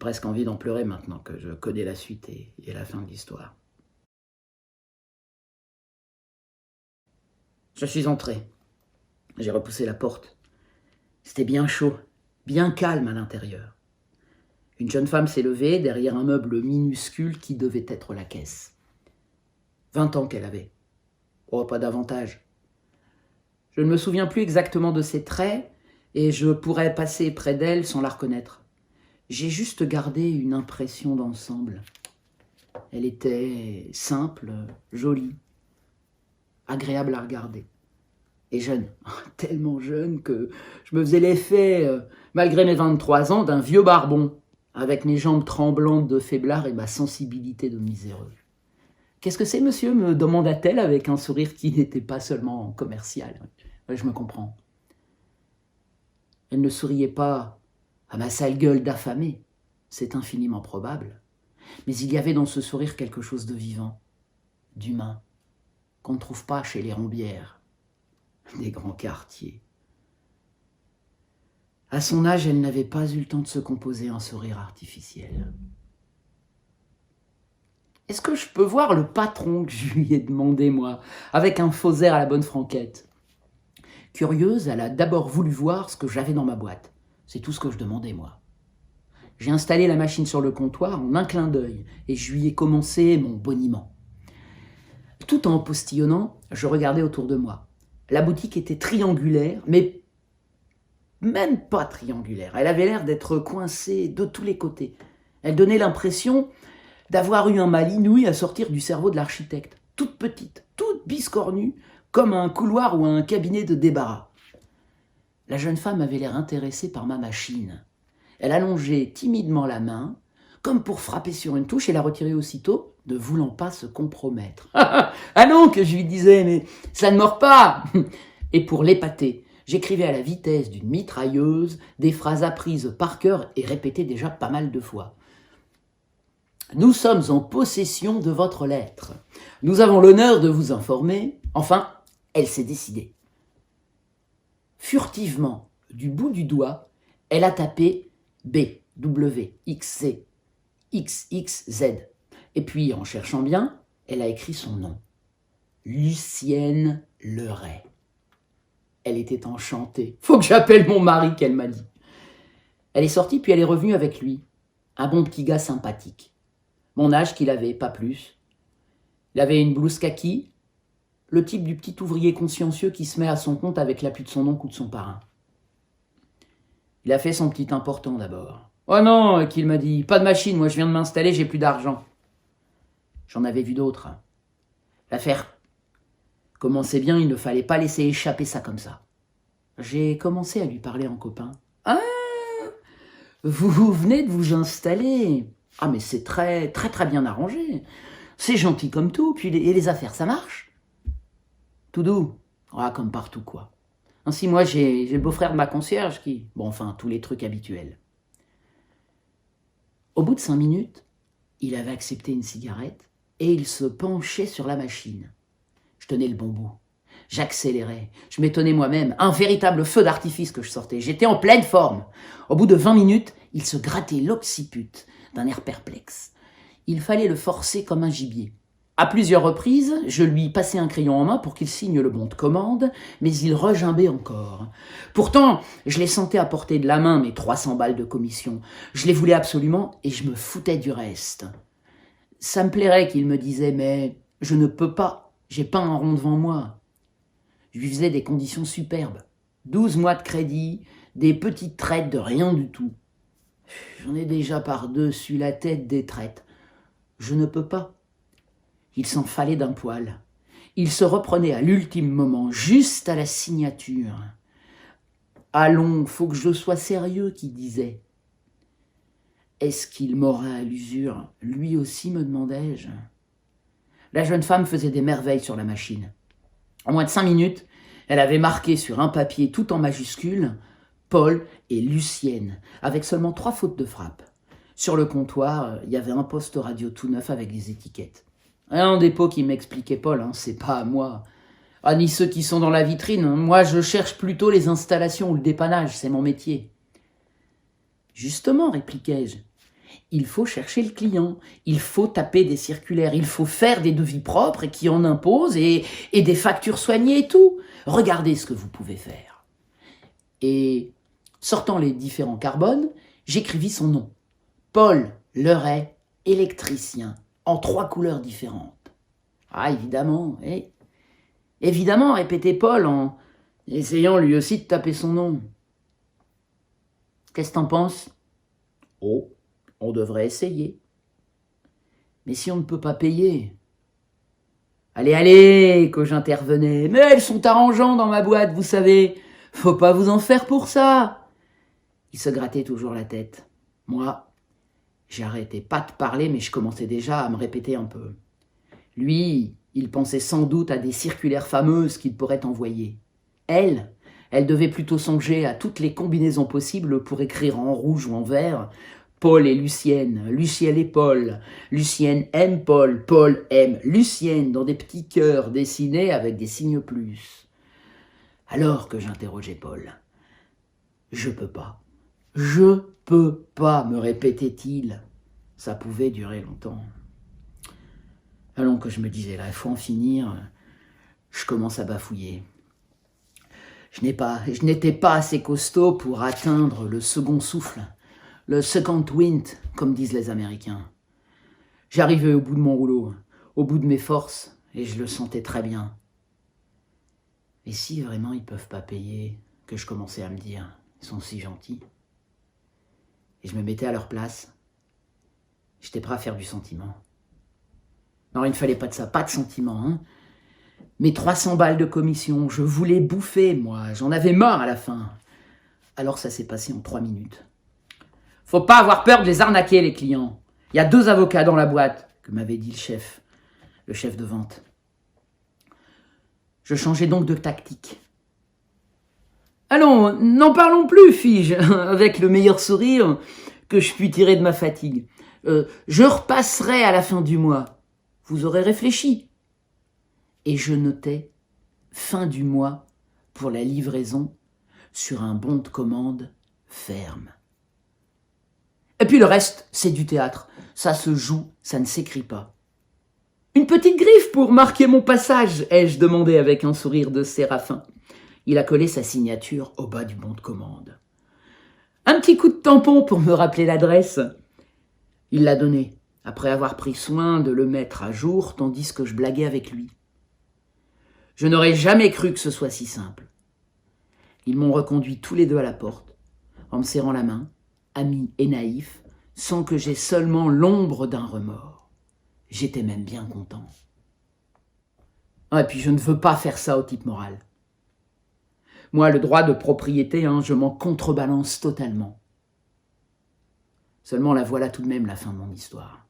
presque envie d'en pleurer maintenant que je connais la suite et la fin de l'histoire. Je suis entré. J'ai repoussé la porte. C'était bien chaud, bien calme à l'intérieur. Une jeune femme s'est levée derrière un meuble minuscule qui devait être la caisse. 20 ans qu'elle avait. Oh, pas davantage. Je ne me souviens plus exactement de ses traits et je pourrais passer près d'elle sans la reconnaître. J'ai juste gardé une impression d'ensemble. Elle était simple, jolie, agréable à regarder. Et jeune, tellement jeune que je me faisais l'effet, malgré mes 23 ans, d'un vieux barbon, avec mes jambes tremblantes de faiblard et ma sensibilité de miséreux. « Qu'est-ce que c'est, monsieur ?» me demanda-t-elle avec un sourire qui n'était pas seulement commercial. Ouais, je me comprends. Elle ne souriait pas à ma sale gueule d'affamé, c'est infiniment probable. Mais il y avait dans ce sourire quelque chose de vivant, d'humain, qu'on ne trouve pas chez les Rombières, des grands quartiers. À son âge, elle n'avait pas eu le temps de se composer un sourire artificiel. « Est-ce que je peux voir le patron ?» que je lui ai demandé, moi, avec un faux air à la bonne franquette. Curieuse, elle a d'abord voulu voir ce que j'avais dans ma boîte. C'est tout ce que je demandais, moi. J'ai installé la machine sur le comptoir en un clin d'œil et je lui ai commencé mon boniment. Tout en postillonnant, je regardais autour de moi. La boutique était triangulaire, mais même pas triangulaire. Elle avait l'air d'être coincée de tous les côtés. Elle donnait l'impression d'avoir eu un mal inouï à sortir du cerveau de l'architecte. Toute petite, toute biscornue, comme un couloir ou un cabinet de débarras. La jeune femme avait l'air intéressée par ma machine. Elle allongeait timidement la main, comme pour frapper sur une touche et la retirer aussitôt, ne voulant pas se compromettre. « Ah non !» que je lui disais, « mais ça ne mord pas !» Et pour l'épater, j'écrivais à la vitesse d'une mitrailleuse des phrases apprises par cœur et répétées déjà pas mal de fois. « Nous sommes en possession de votre lettre. Nous avons l'honneur de vous informer. » Enfin, elle s'est décidée. Furtivement, du bout du doigt, elle a tapé B, W, X, C, X, X, Z. Et puis, en cherchant bien, elle a écrit son nom. Lucienne Leray. Elle était enchantée. « Faut que j'appelle mon mari », qu'elle m'a dit. Elle est sortie, puis elle est revenue avec lui. Un bon petit gars sympathique. Mon âge qu'il avait, pas plus. Il avait une blouse kaki, le type du petit ouvrier consciencieux qui se met à son compte avec l'appui de son oncle ou de son parrain. Il a fait son petit important d'abord. « Oh non », qu'il m'a dit, « pas de machine, moi je viens de m'installer, j'ai plus d'argent. » J'en avais vu d'autres. L'affaire commençait bien, il ne fallait pas laisser échapper ça comme ça. J'ai commencé à lui parler en copain. « Ah, vous venez de vous installer. Ah, mais c'est très bien arrangé. C'est gentil comme tout, puis les affaires, ça marche. Tout doux, voilà, comme partout, quoi. Ainsi, moi, j'ai le beau-frère de ma concierge qui... Bon, enfin, tous les trucs habituels. » Au bout de 5 minutes, il avait accepté une cigarette et il se penchait sur la machine. Je tenais le bon bout. J'accélérais. Je m'étonnais moi-même. Un véritable feu d'artifice que je sortais. J'étais en pleine forme. Au bout de 20 minutes, il se grattait l'occiput d'un air perplexe. Il fallait le forcer comme un gibier. À plusieurs reprises, je lui passais un crayon en main pour qu'il signe le bon de commande, mais il regimbait encore. Pourtant, je les sentais à portée de la main, mes 300 balles de commission. Je les voulais absolument et je me foutais du reste. Ça me plairait qu'il me disait, mais je ne peux pas, j'ai pas un rond devant moi. Je lui faisais des conditions superbes. 12 mois de crédit, des petites traites de rien du tout. J'en ai déjà par-dessus la tête des traites. Je ne peux pas. Il s'en fallait d'un poil. Il se reprenait à l'ultime moment, juste à la signature. « Allons, faut que je sois sérieux », qu'il disait. Est-ce qu'il m'aurait à l'usure? Lui aussi, me demandai-je. La jeune femme faisait des merveilles sur la machine. En moins de 5 minutes, elle avait marqué sur un papier tout en majuscules Paul et Lucienne, avec seulement 3 fautes de frappe. Sur le comptoir, il y avait un poste radio tout neuf avec des étiquettes. Rien en dépôt qui m'expliquait Paul, hein, c'est pas à moi. Ah, ni ceux qui sont dans la vitrine. Moi, je cherche plutôt les installations ou le dépannage, c'est mon métier. Justement, répliquai-je, il faut chercher le client, il faut taper des circulaires, il faut faire des devis propres et qui en imposent et des factures soignées et tout. Regardez ce que vous pouvez faire. Et sortant les différents carbones, j'écrivis son nom. Paul Leray, électricien, en 3 couleurs différentes. Ah, évidemment, évidemment, répétait Paul en essayant lui aussi de taper son nom. Qu'est-ce que t'en penses? Oh, on devrait essayer. Mais si on ne peut pas payer? Allez, allez, que j'intervenais. Mais elles sont arrangeantes dans ma boîte, vous savez. Faut pas vous en faire pour ça. Il se grattait toujours la tête. Moi, j'arrêtais pas de parler, mais je commençais déjà à me répéter un peu. Lui, il pensait sans doute à des circulaires fameuses qu'il pourrait envoyer. Elle devait plutôt songer à toutes les combinaisons possibles pour écrire en rouge ou en vert Paul et Lucienne, Lucienne et Paul, Lucienne aime Paul, Paul aime Lucienne, dans des petits cœurs dessinés avec des signes plus. Alors que j'interrogeais Paul. Je peux pas, me répétait-il. Ça pouvait durer longtemps. Allons, que je me disais là, il faut en finir. Je commence à bafouiller. Je n'étais pas assez costaud pour atteindre le second souffle, le second wind, comme disent les Américains. J'arrivais au bout de mon rouleau, au bout de mes forces, et je le sentais très bien. Et si vraiment ils peuvent pas payer, que je commençais à me dire, ils sont si gentils. Et je me mettais à leur place. J'étais prêt à faire du sentiment. Non, il ne fallait pas de ça, pas de sentiment, hein. Mes 300 balles de commission, je voulais bouffer, moi. J'en avais marre à la fin. Alors ça s'est passé en 3 minutes. Faut pas avoir peur de les arnaquer, les clients. Il y a 2 avocats dans la boîte, que m'avait dit le chef de vente. Je changeais donc de tactique. Allons, n'en parlons plus, fis-je, avec le meilleur sourire que je puis tirer de ma fatigue. Je repasserai à la fin du mois. Vous aurez réfléchi. Et je notais fin du mois pour la livraison sur un bon de commande ferme. Et puis le reste, c'est du théâtre. Ça se joue, ça ne s'écrit pas. Une petite griffe pour marquer mon passage, ai-je demandé avec un sourire de séraphin. Il a collé sa signature au bas du bon de commande. Un petit coup de tampon pour me rappeler l'adresse. Il l'a donné, après avoir pris soin de le mettre à jour, tandis que je blaguais avec lui. Je n'aurais jamais cru que ce soit si simple. Ils m'ont reconduit tous les 2 à la porte, en me serrant la main, amis et naïfs, sans que j'aie seulement l'ombre d'un remords. J'étais même bien content. Et puis je ne veux pas faire ça au type moral. Moi, le droit de propriété, je m'en contrebalance totalement. Seulement la voilà tout de même la fin de mon histoire.